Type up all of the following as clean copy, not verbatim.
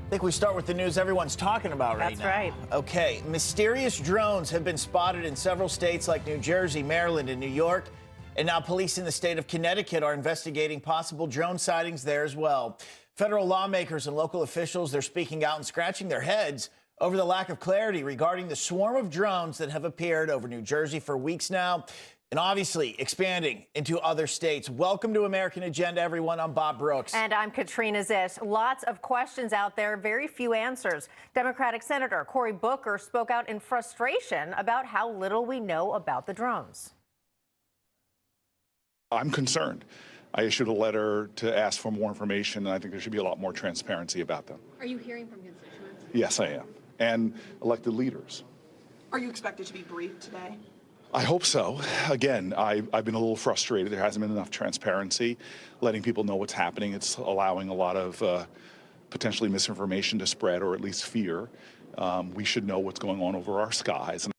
I think we start with the news everyone's talking about right now. That's right. Okay, mysterious drones have been spotted in several states like New Jersey, Maryland, and New York. And now police in the state of Connecticut are investigating possible drone sightings there as well. Federal lawmakers and local officials, they're speaking out and scratching their heads over the lack of clarity regarding the swarm of drones that have appeared over New Jersey for weeks now, and obviously expanding into other states. Welcome to American Agenda, everyone. I'm Bob Brooks. And I'm Katrina Zish. Lots of questions out there, very few answers. Democratic Senator Cory Booker spoke out in frustration about how little we know about the drones. I'm concerned. I issued a letter to ask for more information, and I think there should be a lot more transparency about them. Are you hearing from constituents? Yes, I am. And elected leaders. Are you expected to be briefed today? I hope so. Again, I've been a little frustrated. There hasn't been enough transparency, letting people know what's happening. It's allowing a lot of potentially misinformation to spread, or at least fear. We should know what's going on over our skies.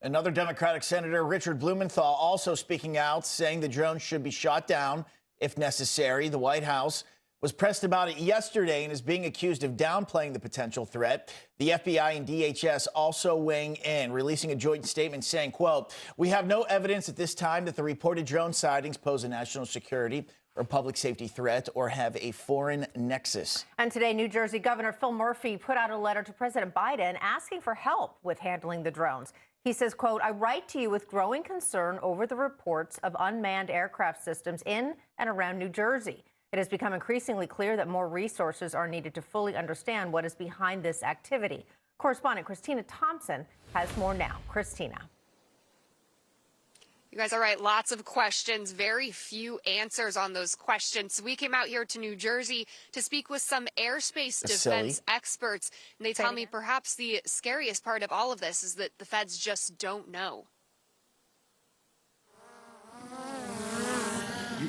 Another Democratic Senator, Richard Blumenthal, also speaking out, saying the drones should be shot down if necessary. The White House was pressed about it yesterday and is being accused of downplaying the potential threat. The FBI and DHS also weighing in, releasing a joint statement saying, quote, "We have no evidence at this time that the reported drone sightings pose a national security or public safety threat or have a foreign nexus." And today, New Jersey Governor Phil Murphy put out a letter to President Biden asking for help with handling the drones. He says, quote, "I write to you with growing concern over the reports of unmanned aircraft systems in and around New Jersey. It has become increasingly clear that more resources are needed to fully understand what is behind this activity." Correspondent Christina Thompson has more now. Christina. You guys are right. Lots of questions, very few answers on those questions. So we came out here to New Jersey to speak with some airspace defense experts. And they tell me perhaps the scariest part of all of this is that the feds just don't know.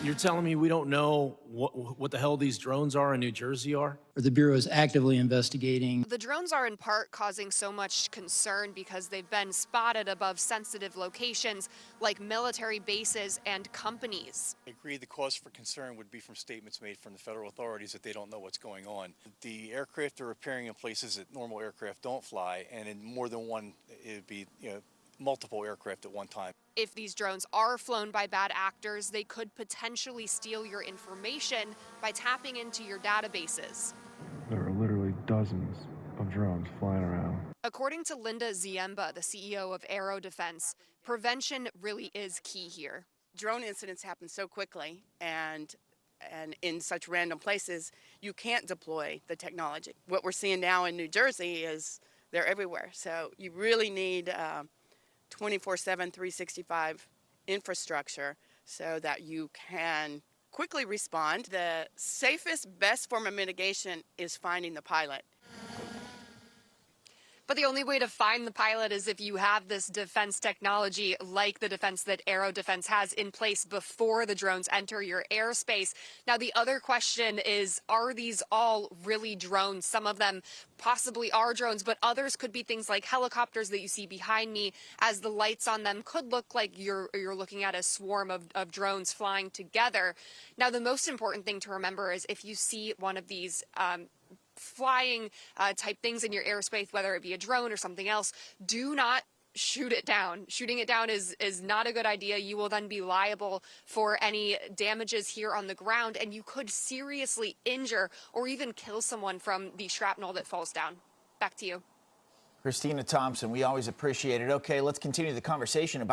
You're telling me we don't know what the hell these drones are in New Jersey are? The Bureau is actively investigating. The drones are in part causing so much concern because they've been spotted above sensitive locations like military bases and companies. I agree the cause for concern would be from statements made from the federal authorities that they don't know what's going on. The aircraft are appearing in places that normal aircraft don't fly, and in more than one, it'd be multiple aircraft at one time. If these drones are flown by bad actors, they could potentially steal your information by tapping into your databases. There are literally dozens of drones flying around. According to Linda Ziemba, the CEO of AeroDefense, prevention really is key here. Drone incidents happen so quickly and in such random places, you can't deploy the technology. What we're seeing now in New Jersey is they're everywhere. So you really need 24/7, 365 infrastructure so that you can quickly respond. The safest, best form of mitigation is finding the pilot. But the only way to find the pilot is if you have this defense technology like the defense that AeroDefense has in place before the drones enter your airspace. Now, the other question is, are these all really drones? Some of them possibly are drones, but others could be things like helicopters that you see behind me, as the lights on them could look like you're looking at a swarm of drones flying together. Now, the most important thing to remember is if you see one of these flying type things in your airspace, whether it be a drone or something else, do not shoot it down. Shooting it down is not a good idea. You will then be liable for any damages here on the ground, and you could seriously injure or even kill someone from the shrapnel that falls down. Back to you. Christina Thompson, we always appreciate it. Okay, let's continue the conversation about